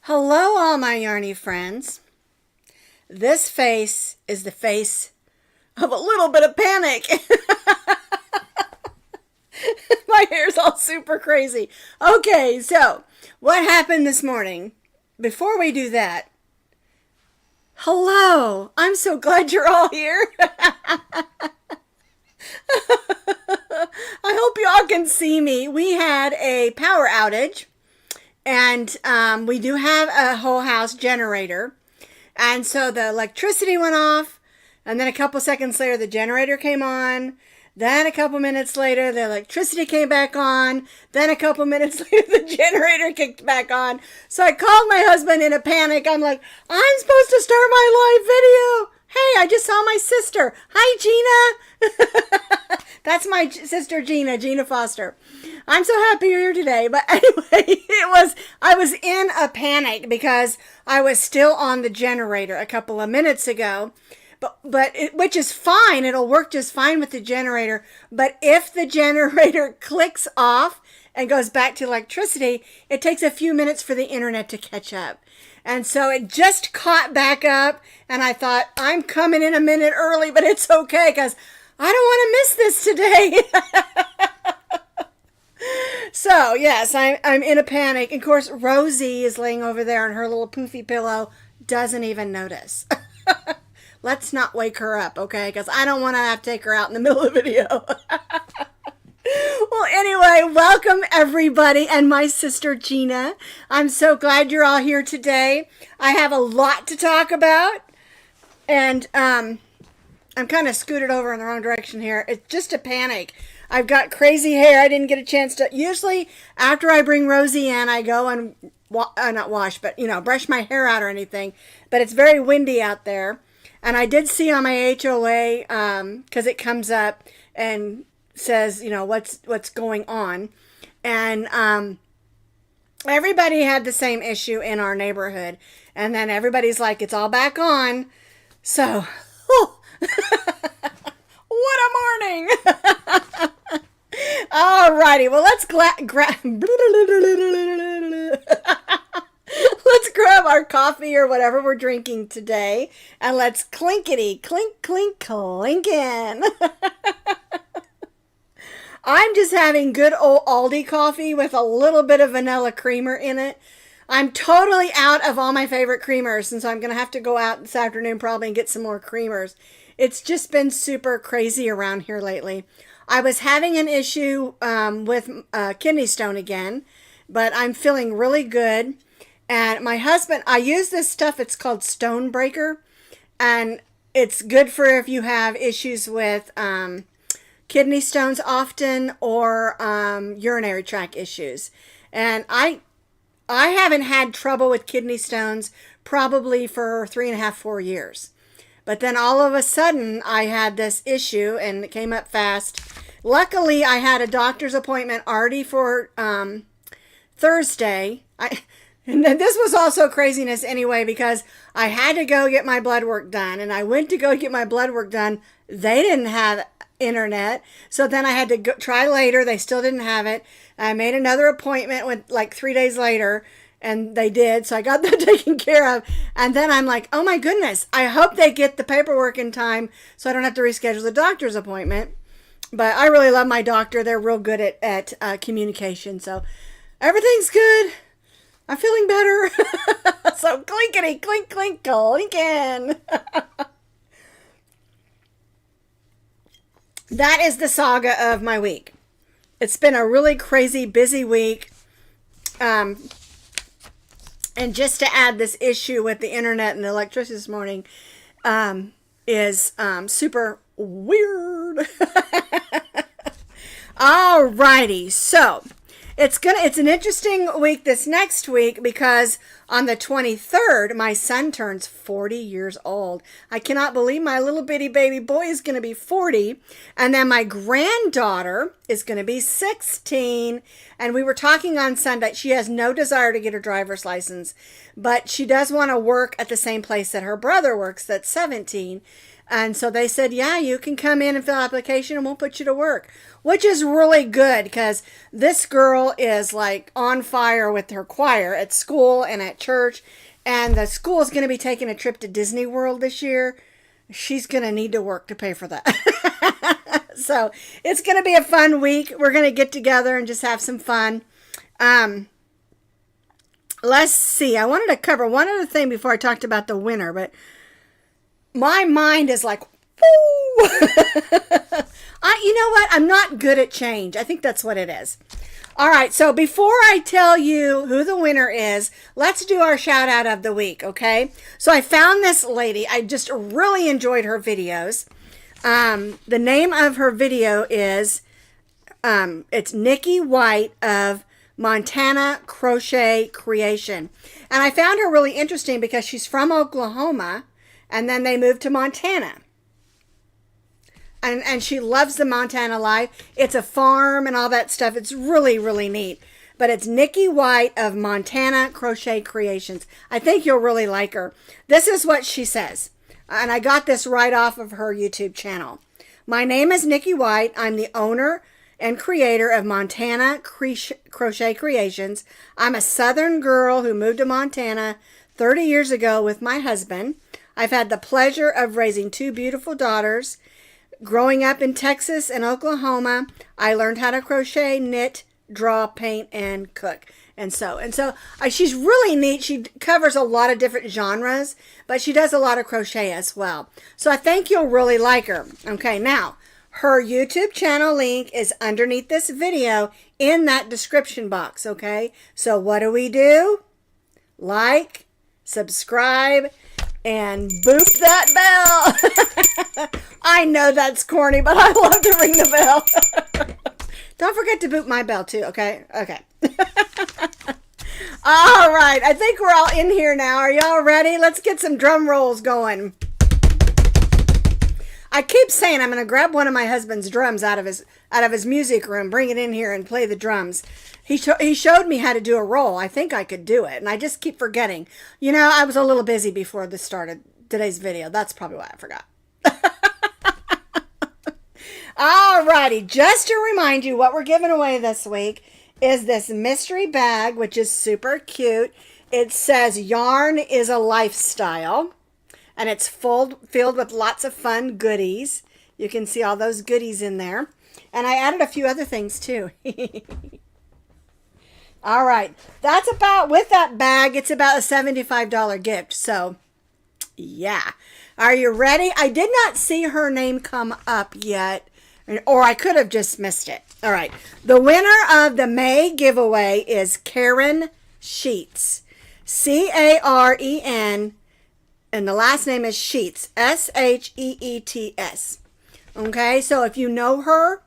Hello, all my yarny friends. This face is the face of a little bit of panic. My hair's all super crazy. Okay, so what happened this morning? Before we do that, hello. I'm so glad you're all here. I hope y'all can see me. We had a power outage. And we do have a whole house generator. And so the electricity went off. And then a couple seconds later, the generator came on. Then a couple minutes later, the electricity came back on. Then a couple minutes later, the generator kicked back on. So I called my husband in a panic. I'm like, I'm supposed to start my live video. Hey, I just saw my sister. Hi, Gina. That's my sister, Gina Foster. I'm so happy you're here today. But anyway, I was in a panic because I was still on the generator a couple of minutes ago. Which is fine. It'll work just fine with the generator. But if the generator clicks off and goes back to electricity, it takes a few minutes for the internet to catch up. And so it just caught back up, and I thought, I'm coming in a minute early, but it's okay because I don't want to miss this today. So, yes, I'm in a panic. Of course, Rosie is laying over there on her little poofy pillow, doesn't even notice. Let's not wake her up, okay? Because I don't want to have to take her out in the middle of the video. Well, anyway, welcome everybody and my sister Gina. I'm so glad you're all here today. I have a lot to talk about. And I'm kind of scooted over in the wrong direction here. It's just a panic. I've got crazy hair. I didn't get a chance to... Usually, after I bring Rosie in, I go and... not wash, but, brush my hair out or anything. But it's very windy out there. And I did see on my HOA, because it comes up and says, what's going on. And everybody had the same issue in our neighborhood. And then everybody's like, it's all back on. So, what a morning. Alrighty, well, let's let's grab our coffee or whatever we're drinking today, and let's clinkety, clink, clink, clinkin'. I'm just having good old Aldi coffee with a little bit of vanilla creamer in it. I'm totally out of all my favorite creamers, and so I'm going to have to go out this afternoon probably and get some more creamers. It's just been super crazy around here lately. I was having an issue with kidney stone again, but I'm feeling really good. And my husband, I use this stuff, it's called Stone Breaker, and it's good for if you have issues with kidney stones often or urinary tract issues. And I haven't had trouble with kidney stones probably for 3.5, 4 years. But then all of a sudden I had this issue and it came up fast. Luckily, I had a doctor's appointment already for Thursday. And then this was also craziness anyway, because I had to go get my blood work done. And I went to go get my blood work done. They didn't have internet. So then I had to try later. They still didn't have it. I made another appointment with like 3 days later. And they did. So I got that taken care of. And then I'm like, oh my goodness. I hope they get the paperwork in time so I don't have to reschedule the doctor's appointment. But I really love my doctor. They're real good at communication. So everything's good. I'm feeling better. So clinkety, clink, clink, clinkin'. That is the saga of my week. It's been a really crazy, busy week. And just to add this issue with the internet and the electricity this morning is super weird. Alrighty, so it's an interesting week this next week because on the 23rd, my son turns 40 years old. I cannot believe my little bitty baby boy is going to be 40. And then my granddaughter is going to be 16. And we were talking on Sunday. She has no desire to get her driver's license, but she does want to work at the same place that her brother works, that's 17. And so they said, yeah, you can come in and fill application and we'll put you to work, which is really good because this girl is like on fire with her choir at school and at church. And the school is going to be taking a trip to Disney World this year. She's going to need to work to pay for that. So it's going to be a fun week. We're going to get together and just have some fun. Let's see. I wanted to cover one other thing before I talked about the winter, but my mind is like, woo! You know what? I'm not good at change. I think that's what it is. All right. So before I tell you who the winner is, let's do our shout out of the week. Okay. So I found this lady. I just really enjoyed her videos. The name of her video is, it's Nikki White of Montana Crochet Creation. And I found her really interesting because she's from Oklahoma and then they moved to Montana. And she loves the Montana life. It's a farm and all that stuff. It's really, really neat. But it's Nikki White of Montana Crochet Creations. I think you'll really like her. This is what she says. And I got this right off of her YouTube channel. My name is Nikki White. I'm the owner and creator of Montana Crochet Creations. I'm a Southern girl who moved to Montana 30 years ago with my husband. I've had the pleasure of raising two beautiful daughters. Growing up in Texas and Oklahoma, I learned how to crochet, knit, draw, paint, and cook. And so she's really neat. She covers a lot of different genres, but she does a lot of crochet as well. So I think you'll really like her. Okay, now, her YouTube channel link is underneath this video in that description box, okay? So what do? Like, subscribe, and boop that bell. I know that's corny, but I love to ring the bell. Don't forget to boop my bell too, okay? Okay. All right, I think we're all in here now. Are y'all ready? Let's get some drum rolls going. I keep saying I'm going to grab one of my husband's drums out of his music room, bring it in here and play the drums. He showed me how to do a roll. I think I could do it, and I just keep forgetting. You know, I was a little busy before this started today's video. That's probably why I forgot. Alrighty, just to remind you, what we're giving away this week is this mystery bag, which is super cute. It says yarn is a lifestyle, and it's filled with lots of fun goodies. You can see all those goodies in there. And I added a few other things too. All right, that's about, with that bag, it's about a $75 gift. So yeah, are you ready? I did not see her name come up yet, or I could have just missed it. All right, the winner of the May giveaway is Karen Sheets, Caren, and the last name is Sheets, Sheets. Okay, so if you know her,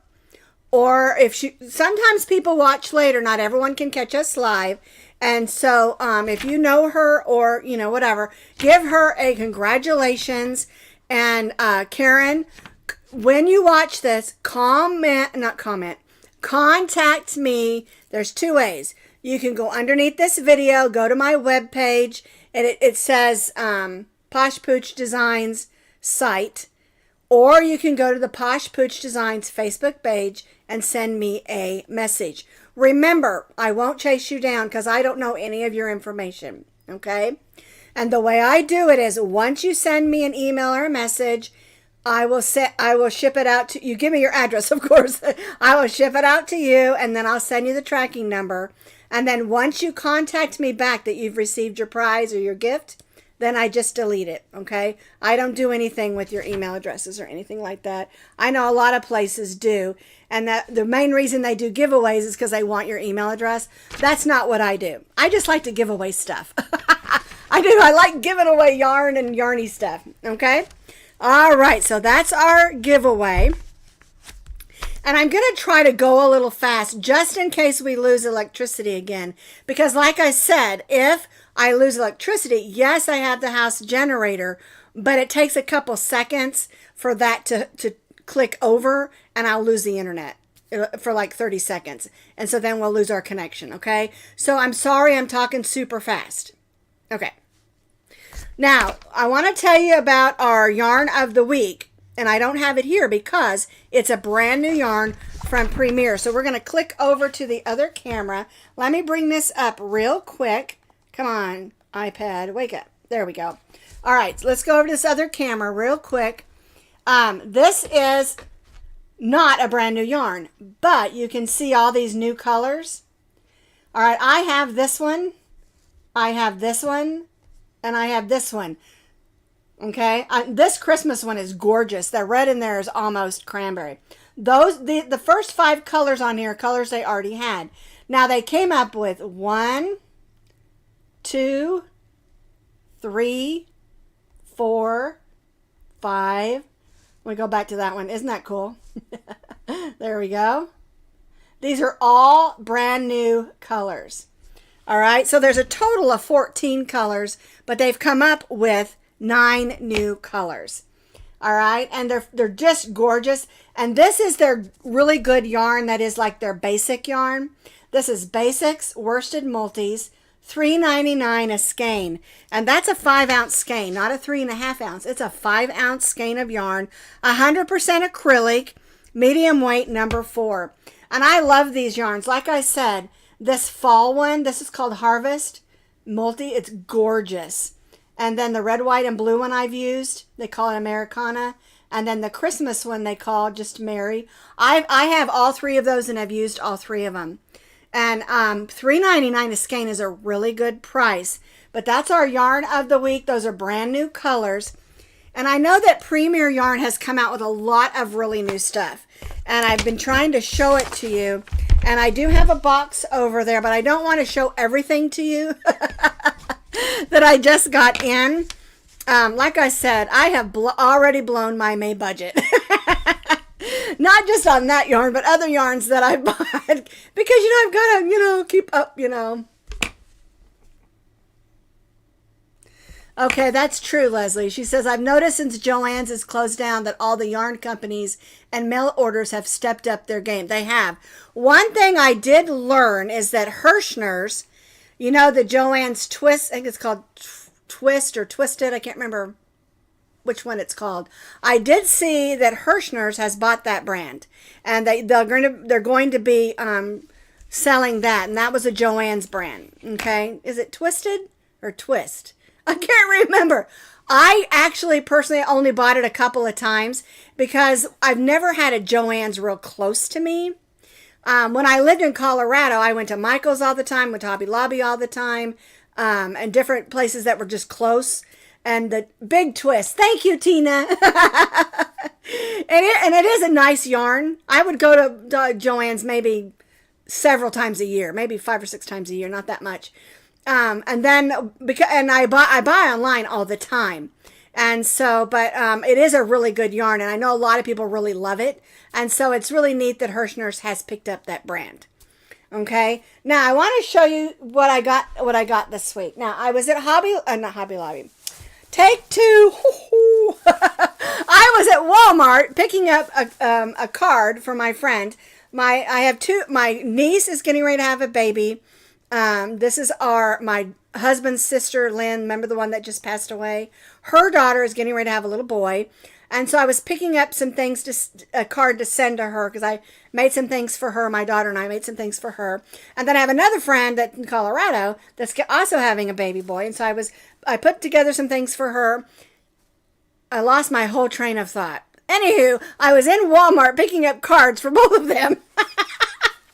or if she, sometimes people watch later, not everyone can catch us live. And so if you know her or, you know, whatever, give her a congratulations. And Karen, when you watch this, contact me. There's two ways. You can go underneath this video, go to my webpage, and it says Posh Pooch Designs site. Or you can go to the Posh Pooch Designs Facebook page and send me a message. Remember, I won't chase you down because I don't know any of your information, okay? And the way I do it is once you send me an email or a message, I will ship it out to you. Give me your address, of course. I will ship it out to you, and then I'll send you the tracking number. And then once you contact me back that you've received your prize or your gift, then I just delete it, okay? I don't do anything with your email addresses or anything like that. I know a lot of places do, and that the main reason they do giveaways is because they want your email address. That's not what I do. I just like to give away stuff. I do. I like giving away yarn and yarny stuff, okay? All right, so that's our giveaway. And I'm going to try to go a little fast just in case we lose electricity again. Because like I said, if I lose electricity, yes, I have the house generator, but it takes a couple seconds for that to click over, and I'll lose the internet for like 30 seconds. And so then we'll lose our connection, okay? So I'm sorry I'm talking super fast. Okay. Now, I want to tell you about our yarn of the week. And I don't have it here because it's a brand new yarn from Premier. So we're going to click over to the other camera. Let me bring this up real quick. Come on, iPad, wake up. There we go. All right, so let's go over to this other camera real quick. This is not a brand new yarn, but you can see all these new colors. All right, I have this one, I have this one, and I have this one. Okay, this Christmas one is gorgeous. The red in there is almost cranberry. The first 5 colors on here are colors they already had. Now they came up with 1, 2, 3, 4, 5. Let me go back to that one. Isn't that cool? There we go. These are all brand new colors. All right, so there's a total of 14 colors, but they've come up with 9 new colors. All right, and they're just gorgeous. And this is their really good yarn that is like their basic yarn. This is Basics Worsted Multis, $3.99 a skein. And that's a 5-ounce skein, not a 3.5 ounce. It's a 5-ounce skein of yarn, 100% acrylic, medium weight, number 4. And I love these yarns. Like I said, this fall one, this is called Harvest Multi. It's gorgeous. And then the red, white, and blue one I've used, they call it Americana. And then the Christmas one they call just Merry. I have all 3 of those, and I've used all 3 of them. And $3.99 a skein is a really good price. But that's our yarn of the week. Those are brand new colors. And I know that Premier Yarn has come out with a lot of really new stuff. And I've been trying to show it to you. And I do have a box over there, but I don't want to show everything to you that I just got in. Like I said, I have already blown my May budget. Not just on that yarn, but other yarns that I bought. Because, I've got to, keep up, Okay, that's true, Leslie. She says, I've noticed since Joann's has closed down that all the yarn companies and mail orders have stepped up their game. They have. One thing I did learn is that Hirschner's, the Joann's Twist, I think it's called Twist or Twisted. I can't remember which one it's called. I did see that Hirschner's has bought that brand, and they're going to be selling that, and that was a Joann's brand. Okay, is it Twisted or Twist? I can't remember. I actually personally only bought it a couple of times because I've never had a Joann's real close to me. When I lived in Colorado, I went to Michael's all the time, went to Hobby Lobby all the time, and different places that were just close. And the big twist. Thank you, Tina. and it is a nice yarn. I would go to Joann's maybe several times a year, maybe 5 or 6 times a year, not that much. And then I buy online all the time. And so, but it is a really good yarn, and I know a lot of people really love it. And so it's really neat that Hirschner's has picked up that brand. Okay. Now I want to show you what I got this week. Now I was at not Hobby Lobby. Take 2. I was at Walmart picking up a card for my friend. My niece is getting ready to have a baby. This is my husband's sister, Lynn. Remember the one that just passed away? Her daughter is getting ready to have a little boy. And so I was picking up some things, a card to send to her, because I made some things for her. My daughter and I made some things for her. And then I have another friend that's in Colorado that's also having a baby boy. And so I put together some things for her. I lost my whole train of thought. Anywho, I was in Walmart picking up cards for both of them.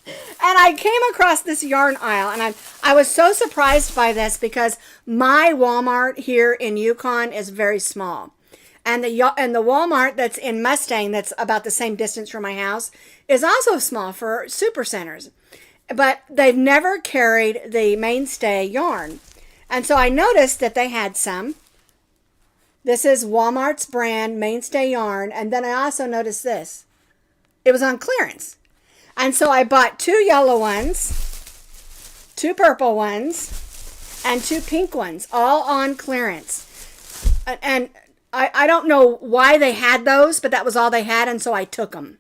And I came across this yarn aisle, and I was so surprised by this because my Walmart here in Yukon is very small. And the Walmart that's in Mustang, that's about the same distance from my house, is also small for super centers. But they've never carried the mainstay yarn. And so I noticed that they had some. This is Walmart's brand mainstay yarn. And then I also noticed this. It was on clearance. And so I bought 2 yellow ones, 2 purple ones, and 2 pink ones, all on clearance. And I don't know why they had those, but that was all they had, and so I took them.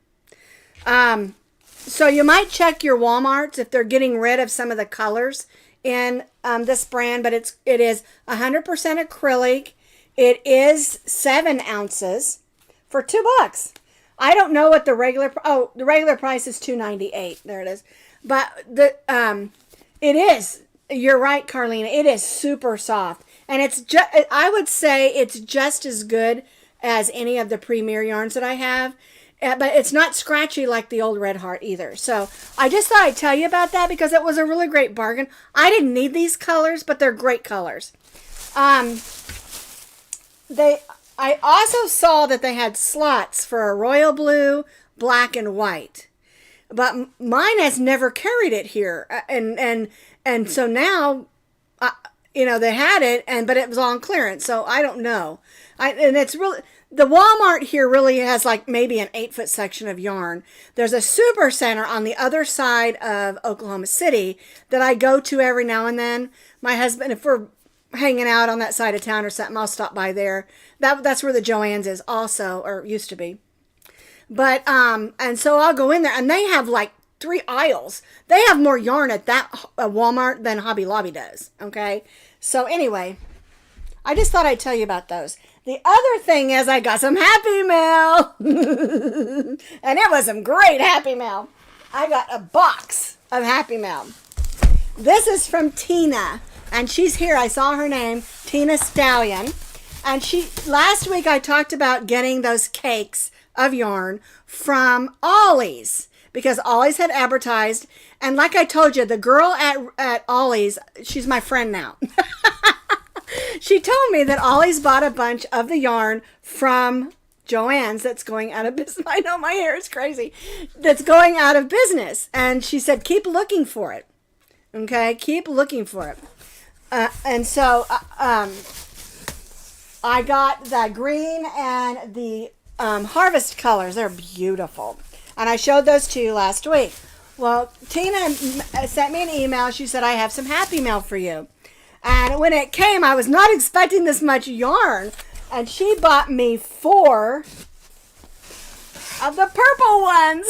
So you might check your Walmarts if they're getting rid of some of the colors in this brand, but it is 100% acrylic. It is 7 ounces for $2. I don't know what the regular price is $2.98. There it is. But it is, you're right, Carlina, it is super soft. And I would say it's just as good as any of the Premier yarns that I have. But it's not scratchy like the old Red Heart either. So I just thought I'd tell you about that because it was a really great bargain. I didn't need these colors, but they're great colors. I also saw that they had slots for a royal blue, black, and white. But mine has never carried it here. And so now, they had it, but it was on clearance. So I don't know. And it's really... The Walmart here really has like maybe an 8-foot section of yarn. There's a super center on the other side of Oklahoma City that I go to every now and then. My husband, if we're hanging out on that side of town or something, I'll stop by there. That's where the Joann's is also, or used to be. But, and so I'll go in there and they have like 3 aisles. They have more yarn at that Walmart than Hobby Lobby does. Okay. So anyway, I just thought I'd tell you about those. The other thing is I got some Happy Mail. And it was some great Happy Mail. I got a box of Happy Mail. This is from Tina. And she's here. I saw her name, Tina Stallion. And last week I talked about getting those cakes of yarn from Ollie's. Because Ollie's had advertised. And like I told you, the girl at Ollie's, she's my friend now. She told me that Ollie's bought a bunch of the yarn from Joann's that's going out of business. I know my hair is crazy. That's going out of business. And she said, keep looking for it. Okay? Keep looking for it. And so I got the green and the harvest colors. They're beautiful. And I showed those to you last week. Well, Tina sent me an email. She said, I have some Happy Mail for you. And when it came, I was not expecting this much yarn. And she bought me 4 of the purple ones.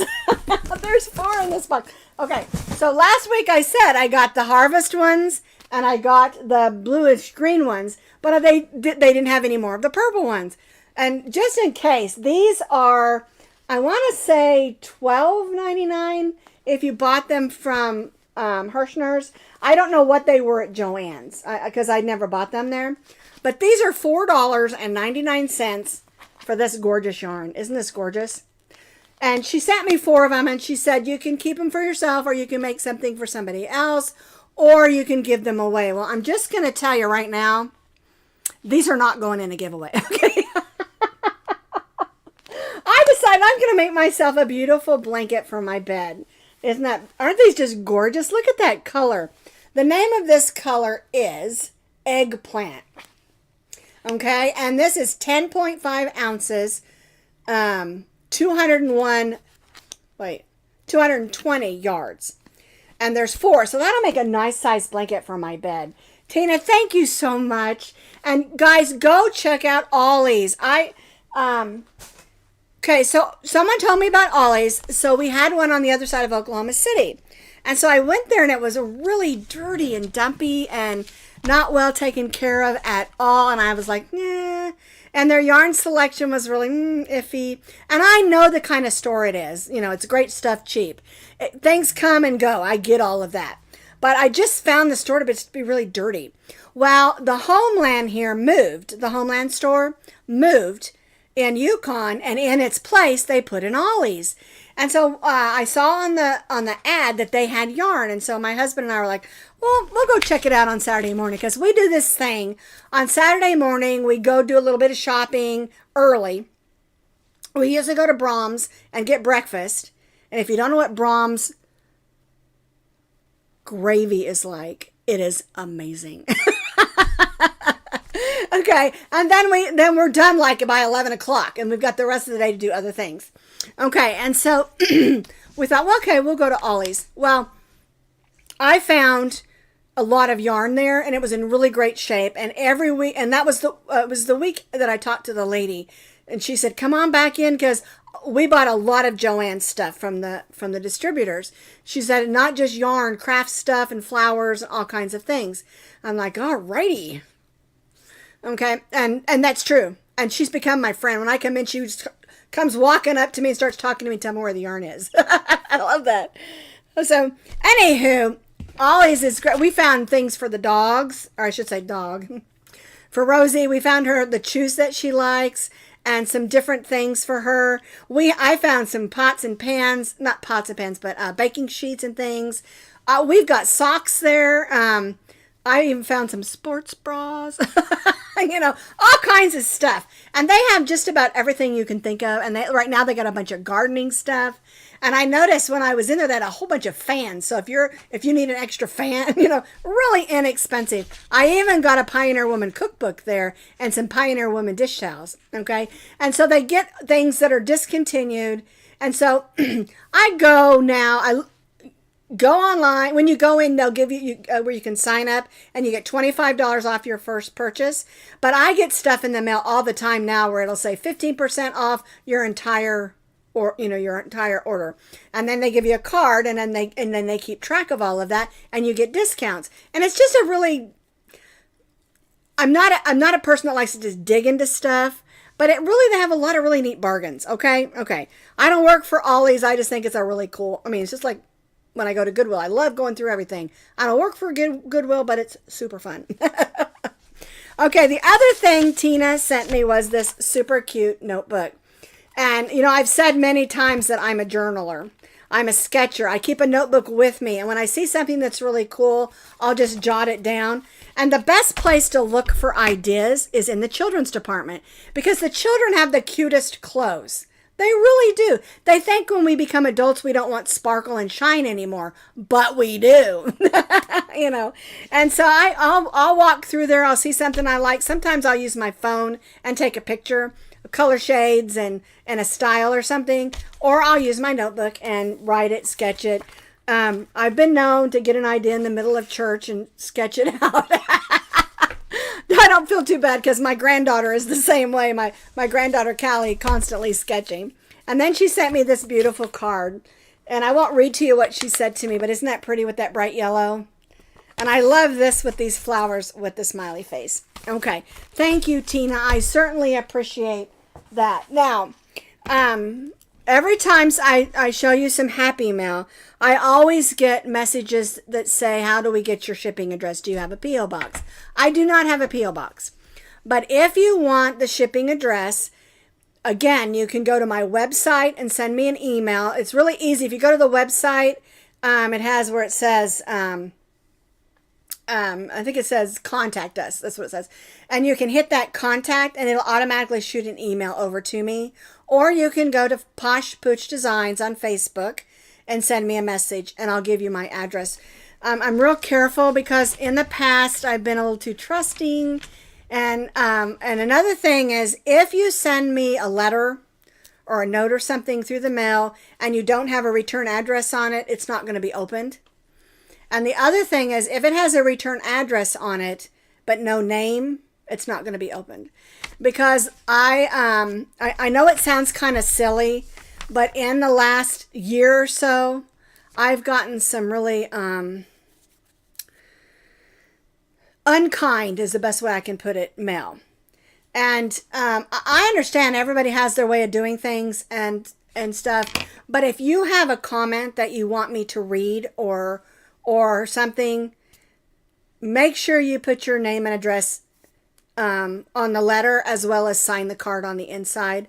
There's 4 in this box. Okay, so last week I said I got the harvest ones and I got the bluish green ones. But they didn't have any more of the purple ones. And just in case, these are, I want to say $12.99 if you bought them from Hirschner's. I don't know what they were at Joann's because I never bought them there. But these are $4.99 for this gorgeous yarn. Isn't this gorgeous? And she sent me 4 of them and she said you can keep them for yourself or you can make something for somebody else or you can give them away. Well, I'm just going to tell you right now, these are not going in a giveaway. Okay. I decided I'm going to make myself a beautiful blanket for my bed. Aren't these just gorgeous? Look at that color. The name of this color is Eggplant. Okay, and this is 10.5 ounces, 220 yards. And there's 4, so that'll make a nice size blanket for my bed. Tina, thank you so much. And guys, go check out Ollie's. Okay, so someone told me about Ollie's. So we had one on the other side of Oklahoma City. And so I went there and it was really dirty and dumpy and not well taken care of at all. And I was like, nah. And their yarn selection was really iffy. And I know the kind of store it is. You know, it's great stuff, cheap. Things come and go. I get all of that. But I just found the store to be really dirty. Well, the Homeland here moved. The Homeland store moved in Yukon, and in its place they put in Ollie's. And so I saw on the ad that they had yarn, and so my husband and I were like, well, we'll go check it out on Saturday morning, because we do this thing on Saturday morning. We go do a little bit of shopping early. We usually go to Brahms and get breakfast, and if you don't know what Brahms gravy is like, it is amazing. Okay, and then we're done like by 11 o'clock, and we've got the rest of the day to do other things. Okay, and so we thought, well, okay, we'll go to Ollie's. Well, I found a lot of yarn there, and it was in really great shape. And every week, and that was it was the week that I talked to the lady, and she said, "Come on back in," because we bought a lot of Joann's stuff from the distributors. She said not just yarn, craft stuff and flowers and all kinds of things. I'm like, alrighty. Okay, and that's true. And she's become my friend. When I come in, she just comes walking up to me and starts talking to me and telling me where the yarn is. I love that. So, anywho, Ollie's is great. We found things for the dogs, or I should say dog. For Rosie, we found her the chews that she likes and some different things for her. I found some pots and pans, not pots and pans, but baking sheets and things. We've got socks there. I even found some sports bras, all kinds of stuff. And they have just about everything you can think of. And right now they got a bunch of gardening stuff. And I noticed when I was in there, they had a whole bunch of fans. So if you need an extra fan, really inexpensive. I even got a Pioneer Woman cookbook there and some Pioneer Woman dish towels. Okay. And so they get things that are discontinued. And so I go now, go online. When you go in, they'll give you where you can sign up and you get $25 off your first purchase. But I get stuff in the mail all the time now where it'll say 15% off your entire order. And then they give you a card and then they keep track of all of that and you get discounts. And it's just I'm not a person that likes to just dig into stuff, but they have a lot of really neat bargains. Okay. I don't work for Ollie's. I just think it's it's just like when I go to Goodwill. I love going through everything. I don't work for Goodwill, but it's super fun. Okay, the other thing Tina sent me was this super cute notebook. And, I've said many times that I'm a journaler. I'm a sketcher. I keep a notebook with me. And when I see something that's really cool, I'll just jot it down. And the best place to look for ideas is in the children's department because the children have the cutest clothes. They really do. They think when we become adults, we don't want sparkle and shine anymore, but we do, And so I'll walk through there. I'll see something I like. Sometimes I'll use my phone and take a picture of color shades and a style or something, or I'll use my notebook and write it, sketch it. I've been known to get an idea in the middle of church and sketch it out. I don't feel too bad because my granddaughter is the same way. My granddaughter Callie constantly sketching. And then she sent me this beautiful card. And I won't read to you what she said to me, but isn't that pretty with that bright yellow? And I love this with these flowers with the smiley face. Okay. Thank you, Tina. I certainly appreciate that. Now, every time I show you some happy mail, I always get messages that say, how do we get your shipping address? Do you have a P.O. box? I do not have a P.O. box. But if you want the shipping address, again, you can go to my website and send me an email. It's really easy. If you go to the website, it has where it says, I think it says contact us. That's what it says. And you can hit that contact and it'll automatically shoot an email over to me. Or you can go to Posh Pooch Designs on Facebook and send me a message and I'll give you my address. I'm real careful because in the past I've been a little too trusting. And another thing is if you send me a letter or a note or something through the mail and you don't have a return address on it, it's not going to be opened. And the other thing is if it has a return address on it but no name, it's not going to be opened. Because I know it sounds kind of silly, but in the last year or so, I've gotten some really unkind is the best way I can put it, mail. And I understand everybody has their way of doing things and stuff, but if you have a comment that you want me to read or something, make sure you put your name and address on the letter as well as sign the card on the inside.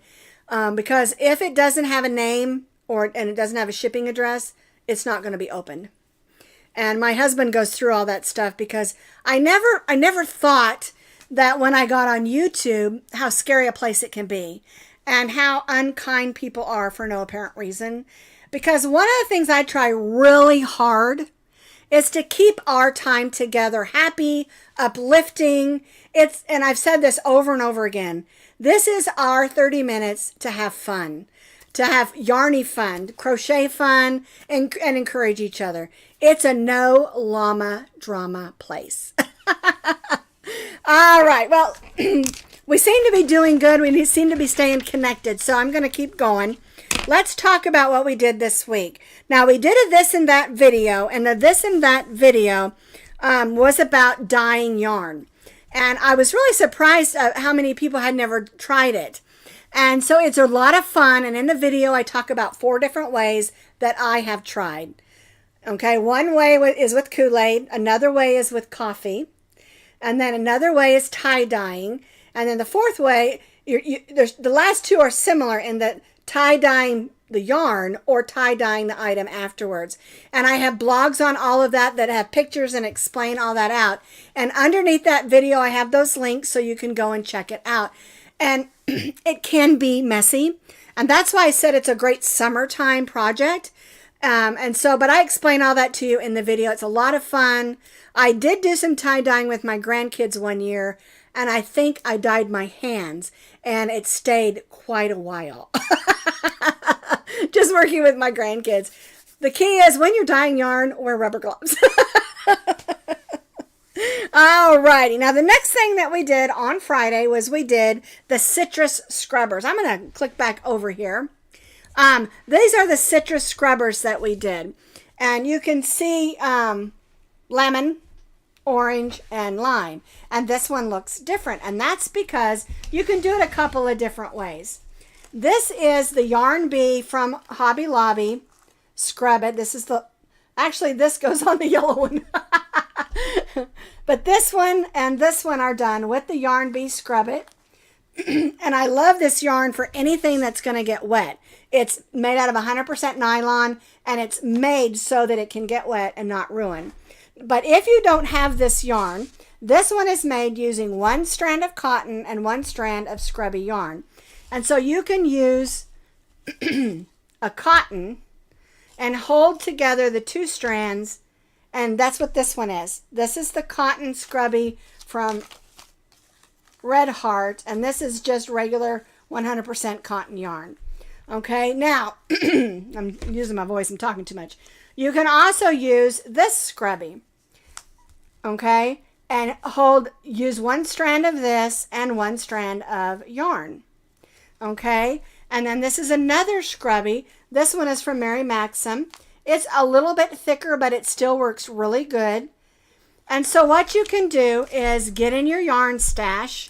Because if it doesn't have a name and it doesn't have a shipping address, it's not going to be opened. And my husband goes through all that stuff because I never thought that when I got on YouTube, how scary a place it can be and how unkind people are for no apparent reason. Because one of the things I try really hard is to keep our time together happy, uplifting. And I've said this over and over again. This is our 30 minutes to have fun, to have yarny fun, crochet fun, and encourage each other. It's a no llama drama place. All right. Well, we seem to be doing good. We seem to be staying connected. So I'm going to keep going. let's talk about what we did this week. Now, we did a this and that video, and the this and that video was about dyeing yarn. And I was really surprised at how many people had never tried it. And so it's a lot of fun. And in the video, I talk about 4 different ways that I have tried. Okay, one way is with Kool-Aid. Another way is with coffee. And then another way is tie-dyeing. And then the 4th way, the last 2 are similar in that tie-dyeing the yarn or tie-dyeing the item afterwards. And I have blogs on all of that have pictures and explain all that out. And underneath that video, I have those links so you can go and check it out. And it can be messy. And that's why I said it's a great summertime project. But I explain all that to you in the video. It's a lot of fun. I did do some tie-dyeing with my grandkids one year, and I think I dyed my hands, and it stayed quite a while. Just working with my grandkids. The key is when you're dyeing yarn, wear rubber gloves. Alrighty, now the next thing that we did on Friday was we did the citrus scrubbers. I'm going to click back over here. These are the citrus scrubbers that we did. And you can see lemon, orange, and lime. And this one looks different. And that's because you can do it a couple of different ways. This is the Yarn Bee from Hobby Lobby. Scrub it. This is actually this goes on the yellow one. But this one and this one are done with the Yarn Bee Scrub It. And I love this yarn for anything that's going to get wet. It's made out of 100% nylon, and it's made so that it can get wet and not ruin. But if you don't have this yarn, this one is made using 1 strand of cotton and 1 strand of scrubby yarn. And so you can use a cotton and hold together the 2 strands, and that's what this one is. This is the cotton scrubby from Red Heart, and this is just regular 100% cotton yarn. Okay, now, I'm using my voice, I'm talking too much. You can also use this scrubby, okay, and use 1 strand of this and 1 strand of yarn, okay, and then this is another scrubby. This one is from Mary Maxim. It's a little bit thicker, but it still works really good. And so what you can do is get in your yarn stash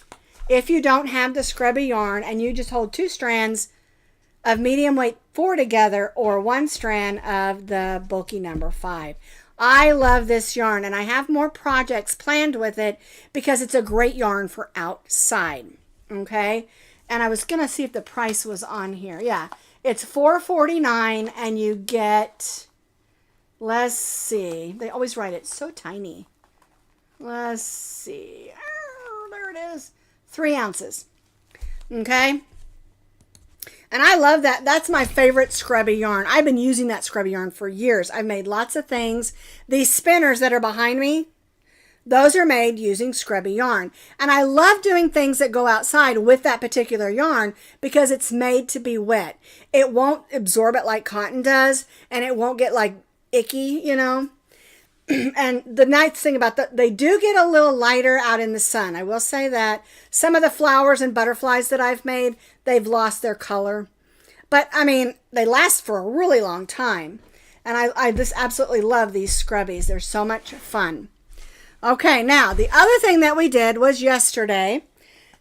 if you don't have the scrubby yarn, and you just hold 2 strands of medium weight 4 together, or 1 strand of the bulky number 5. I love this yarn, and I have more projects planned with it because it's a great yarn for outside. Okay, and I was gonna see if the price was on here. Yeah, it's $4.49, and you get, let's see, they always write it so tiny. Let's see, oh, there it is, 3 ounces. Okay. And I love that. That's my favorite scrubby yarn. I've been using that scrubby yarn for years. I've made lots of things. These spinners that are behind me, those are made using scrubby yarn. And I love doing things that go outside with that particular yarn because it's made to be wet. It won't absorb it like cotton does, and it won't get like icky, you know. And the nice thing about that, they do get a little lighter out in the sun. I will say that. Some of the flowers and butterflies that I've made, they've lost their color. But, I mean, they last for a really long time. And I just absolutely love these scrubbies. They're so much fun. Okay, now, the other thing that we did was yesterday.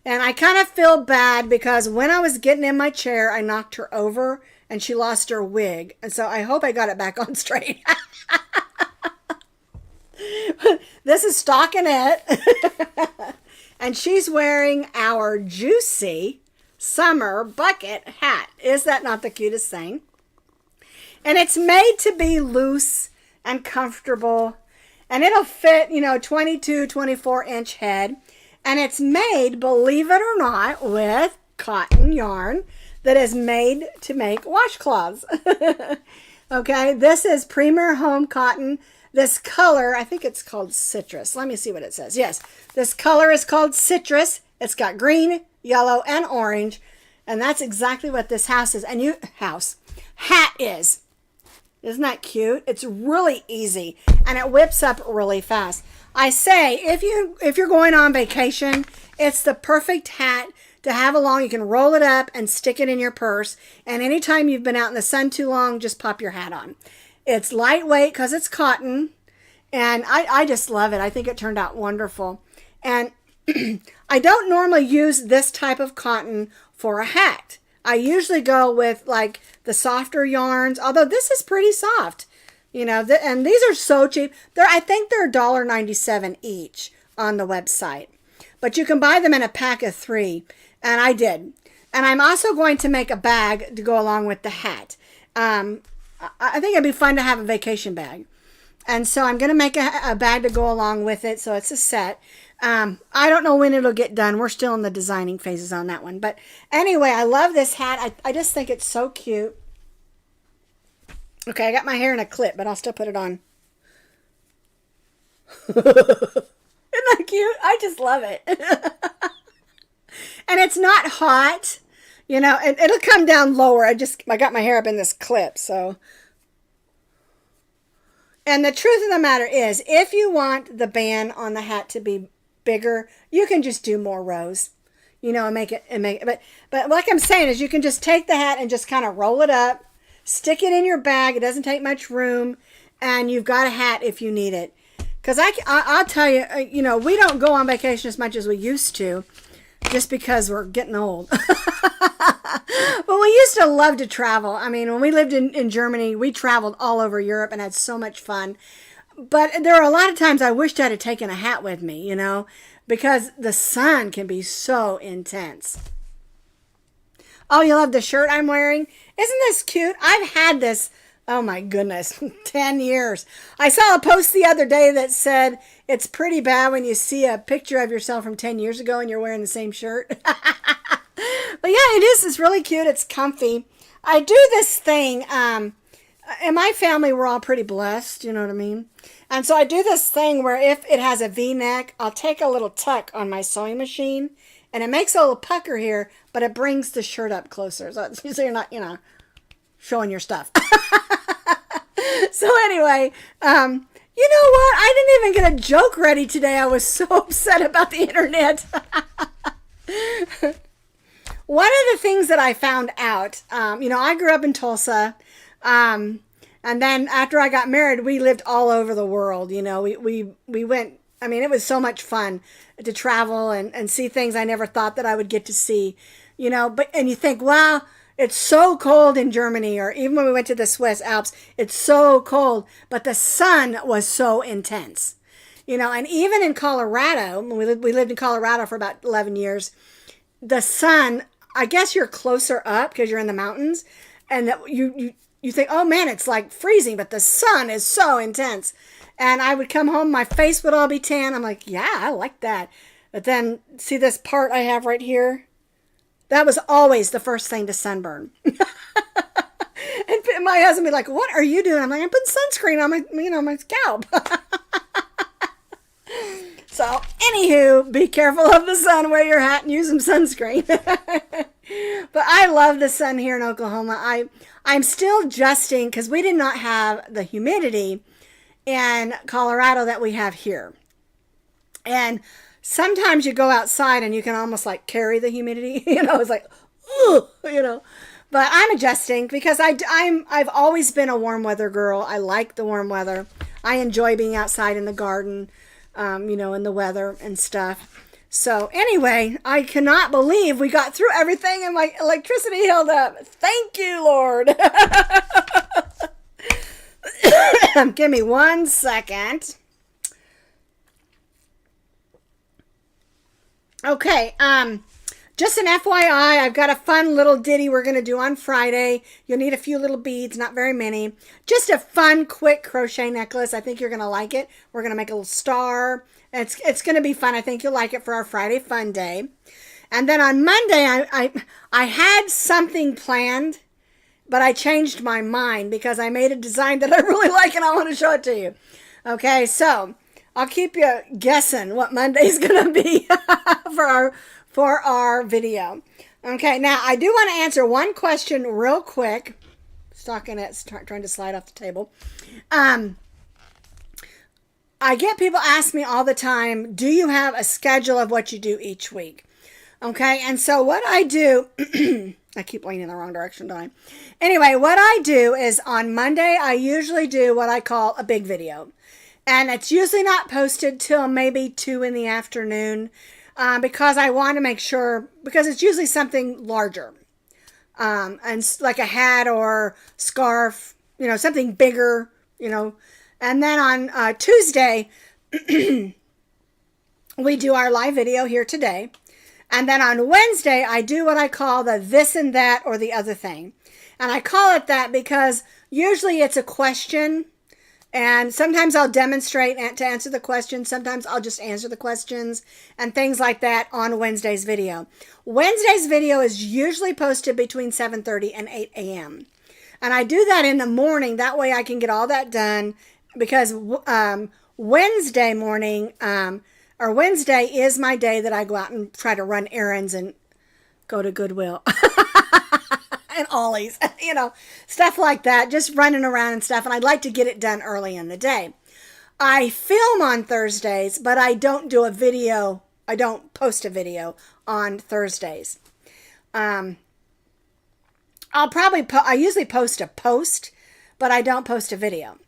And I kind of feel bad because when I was getting in my chair, I knocked her over and she lost her wig. And so I hope I got it back on straight. This is Stockinette, and she's wearing our Juicy Summer Bucket hat. Is that not the cutest thing? And it's made to be loose and comfortable, and it'll fit, 22, 24-inch head. And it's made, believe it or not, with cotton yarn that is made to make washcloths. Okay, this is Premier Home Cotton. This color, I think it's called citrus. Let me see what it says. Yes, this color is called citrus. It's got green, yellow, and orange. And that's exactly what this hat is. Isn't that cute? It's really easy, and it whips up really fast. I say, if you're going on vacation, it's the perfect hat to have along. You can roll it up and stick it in your purse. And anytime you've been out in the sun too long, just pop your hat on. It's lightweight because it's cotton. And I just love it. I think it turned out wonderful. And I don't normally use this type of cotton for a hat. I usually go with like the softer yarns, although this is pretty soft, you know, and these are so cheap. I think they're $1.97 each on the website, but you can buy them in a pack of 3, and I did. And I'm also going to make a bag to go along with the hat. I think it'd be fun to have a vacation bag. And so I'm going to make a bag to go along with it. So it's a set. I don't know when it'll get done. We're still in the designing phases on that one. But anyway, I love this hat. I just think it's so cute. Okay, I got my hair in a clip, but I'll still put it on. Isn't that cute? I just love it. And it's not hot. You know, it'll come down lower. I got my hair up in this clip, so... And the truth of the matter is, if you want the band on the hat to be bigger, you can just do more rows, you know, and make it, but like I'm saying is you can just take the hat and just kind of roll it up, stick it in your bag. It doesn't take much room, and you've got a hat if you need it. Because I'll tell you, you know, we don't go on vacation as much as we used to, just because we're getting old. But we used to love to travel. I mean, when we lived in Germany, we traveled all over Europe and had so much fun. But there are a lot of times I wished I had taken a hat with me, you know, because the sun can be so intense. Oh, you love the shirt I'm wearing? Isn't this cute? I've had this, oh my goodness, 10 years. I saw a post the other day that said, it's pretty bad when you see a picture of yourself from 10 years ago and you're wearing the same shirt. But yeah, it is. It's really cute. It's comfy. I do this thing. In my family, we're all pretty blessed. You know what I mean? And so I do this thing where if it has a V-neck, I'll take a little tuck on my sewing machine. And it makes a little pucker here, but it brings the shirt up closer. So you're not, you know, showing your stuff. So anyway, you know what? I didn't even get a joke ready today. I was so upset about the internet. One of the things that I found out, you know, I grew up in Tulsa, and then after I got married, we lived all over the world. You know, we went, I mean, it was so much fun to travel and see things I never thought that I would get to see, you know, and you think, wow, it's so cold in Germany, or even when we went to the Swiss Alps, it's so cold, but the sun was so intense, you know, and even in Colorado, when we lived in Colorado for about 11 years, the sun, I guess you're closer up because you're in the mountains, and that you think, oh man, it's like freezing, but the sun is so intense. And I would come home, my face would all be tan. I'm like, yeah, I like that. But then see this part I have right here? That was always the first thing to sunburn. And my husband would be like, what are you doing? I'm like, I'm putting sunscreen on my, you know, my scalp. So, anywho, be careful of the sun, wear your hat, and use some sunscreen. But I love the sun here in Oklahoma. I'm still adjusting because we did not have the humidity in Colorado that we have here. And sometimes you go outside and you can almost like carry the humidity. You know, it's like, ooh, you know. But I'm adjusting because I've always been a warm weather girl. I like the warm weather. I enjoy being outside in the garden. You know, in the weather and stuff. So anyway, I cannot believe we got through everything and my electricity held up. Thank you, Lord. Give me 1 second. Okay, just an FYI, I've got a fun little ditty we're going to do on Friday. You'll need a few little beads, not very many. Just a fun, quick crochet necklace. I think you're going to like it. We're going to make a little star. It's going to be fun. I think you'll like it for our Friday fun day. And then on Monday, I had something planned, but I changed my mind because I made a design that I really like and I want to show it to you. Okay, so I'll keep you guessing what Monday's going to be for our video. Okay, now I do want to answer one question real quick. Stockinette's trying to slide off the table. I get people ask me all the time, do you have a schedule of what you do each week? Okay, and so what I do, I keep pointing in the wrong direction, don't I? Anyway, what I do is on Monday, I usually do what I call a big video. And it's usually not posted till maybe 2 in the afternoon because I want to make sure, because it's usually something larger. And like a hat or scarf, something bigger, And then on Tuesday, we do our live video here today. And then on Wednesday, I do what I call the this and that or the other thing. And I call it that because usually it's a question. And sometimes I'll demonstrate to answer the questions. Sometimes I'll just answer the questions and things like that on Wednesday's video. Wednesday's video is usually posted between 7:30 and 8 a.m. And I do that in the morning. That way I can get all that done because Wednesday morning, or Wednesday is my day that I go out and try to run errands and go to Goodwill. And Ollie's, stuff like that, just running around and stuff. And I'd like to get it done early in the day. I film on Thursdays, but I don't do a video. I don't post a video on Thursdays. I usually post a post, but I don't post a video.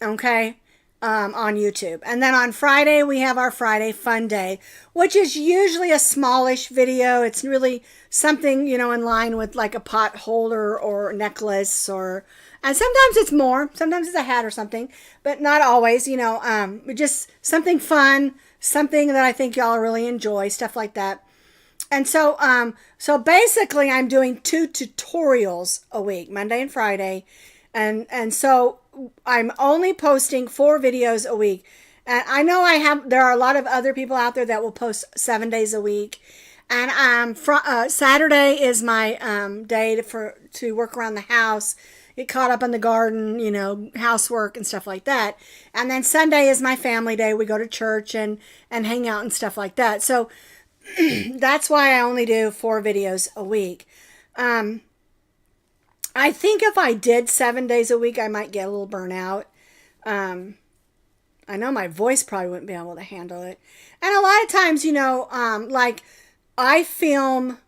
Okay. On YouTube. And then on Friday, we have our Friday Fun Day, which is usually a smallish video. It's really something, in line with like a pot holder or necklace and sometimes it's more, sometimes it's a hat or something, but not always, just something fun, something that I think y'all really enjoy, stuff like that. And so basically I'm doing 2 tutorials a week, Monday and Friday. And so I'm only posting 4 videos a week. And I know there are a lot of other people out there that will post 7 days a week. And Saturday is my day to work around the house, get caught up in the garden, housework and stuff like that. And then Sunday is my family day. We go to church and hang out and stuff like that. So that's why I only do 4 videos a week. I think if I did 7 days a week, I might get a little burnout. I know my voice probably wouldn't be able to handle it. And a lot of times, like I film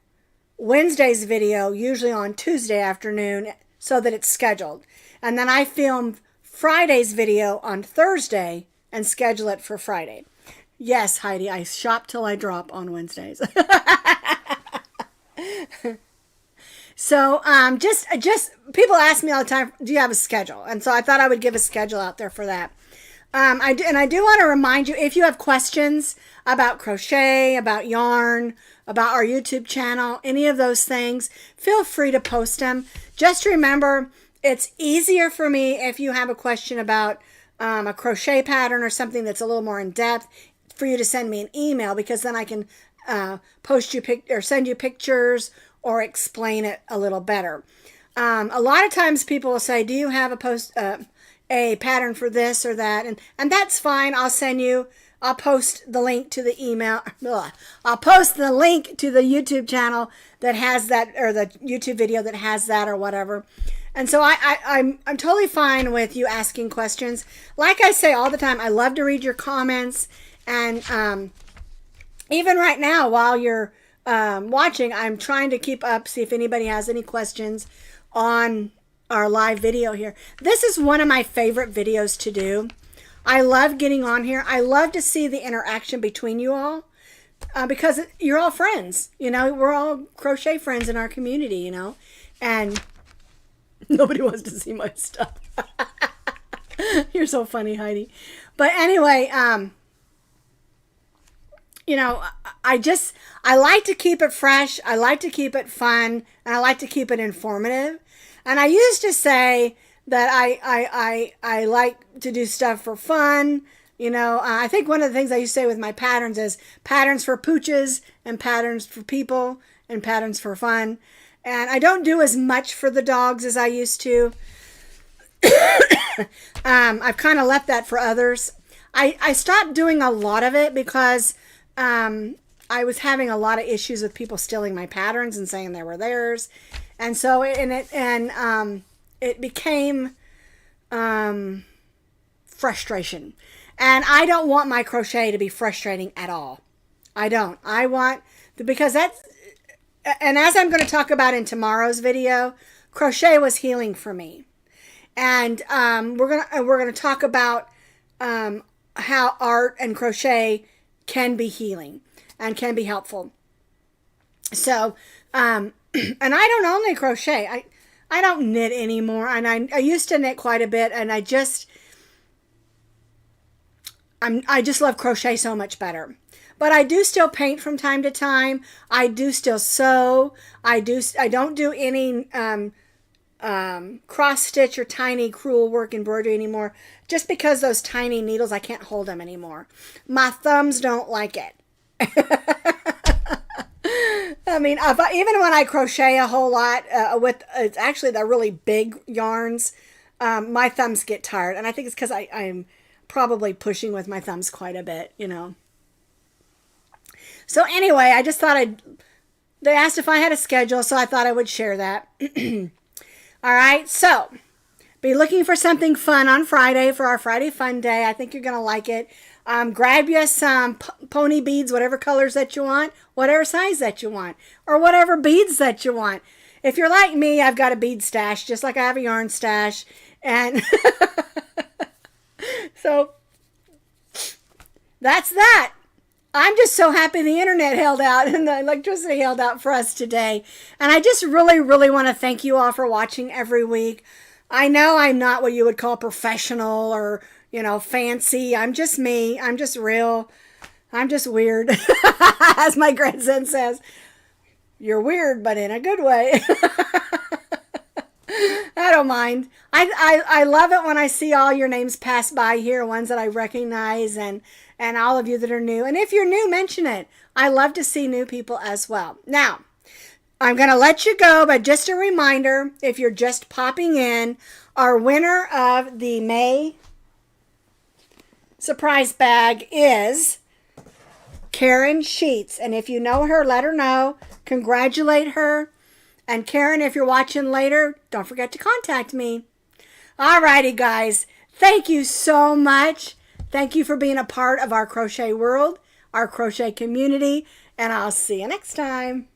Wednesday's video usually on Tuesday afternoon so that it's scheduled. And then I film Friday's video on Thursday and schedule it for Friday. Yes, Heidi, I shop till I drop on Wednesdays. So, just people ask me all the time, do you have a schedule? And so I thought I would give a schedule out there for that. I do want to remind you, if you have questions about crochet, about yarn, about our YouTube channel, any of those things, feel free to post them. Just remember, it's easier for me if you have a question about a crochet pattern or something that's a little more in depth for you to send me an email, because then I can send you pictures or explain it a little better. A lot of times people will say, do you have a pattern for this or that? And that's fine. I'll post the link to the email. I'll post the link to the YouTube channel that has that, or the YouTube video that has that or whatever. And so I'm totally fine with you asking questions. Like I say all the time, I love to read your comments. And even right now, while you're watching, I'm trying to keep up, see if anybody has any questions on our live video here. This is one of my favorite videos to do. I love getting on here. I love to see the interaction between you all because you're all friends. We're all crochet friends in our community, and nobody wants to see my stuff. You're so funny, Heidi. But anyway, I like to keep it fresh. I like to keep it fun, and I like to keep it informative. And I used to say that I like to do stuff for fun. I think one of the things I used to say with my patterns is patterns for pooches and patterns for people and patterns for fun. And I don't do as much for the dogs as I used to. I've kind of left that for others. I stopped doing a lot of it because I was having a lot of issues with people stealing my patterns and saying they were theirs. And so it became frustration. And I don't want my crochet to be frustrating at all. I don't. I want because that's, and as I'm going to talk about in tomorrow's video, crochet was healing for me. And we're gonna talk about how art and crochet can be healing and can be helpful. So, and I don't only crochet. I don't knit anymore, and I used to knit quite a bit, and I just love crochet so much better. But I do still paint from time to time. I do still sew. I don't do any cross stitch or tiny crewel work embroidery anymore, just because those tiny needles, I can't hold them anymore. My thumbs don't like it. I mean, even when I crochet a whole lot with it's actually the really big yarns, my thumbs get tired, and I think it's because I'm probably pushing with my thumbs quite a bit, you know. So anyway, I just thought they asked if I had a schedule, so I thought I would share that. All right, so be looking for something fun on Friday for our Friday Fun Day. I think you're going to like it. Grab you some pony beads, whatever colors that you want, whatever size that you want, or whatever beads that you want. If you're like me, I've got a bead stash, just like I have a yarn stash. And so that's that. I'm just so happy the internet held out and the electricity held out for us today. And I just really, really want to thank you all for watching every week. I know I'm not what you would call professional or, you know, fancy. I'm just me. I'm just real. I'm just weird. As my grandson says, you're weird, but in a good way. I don't mind. I love it when I see all your names pass by here, ones that I recognize, and all of you that are new. And if you're new, mention it. I love to see new people as well. Now, I'm going to let you go, but just a reminder, if you're just popping in, our winner of the May surprise bag is Karen Sheets. And if you know her, let her know. Congratulate her. And Karen, if you're watching later, don't forget to contact me. Alrighty, guys. Thank you so much. Thank you for being a part of our crochet world, our crochet community, and I'll see you next time.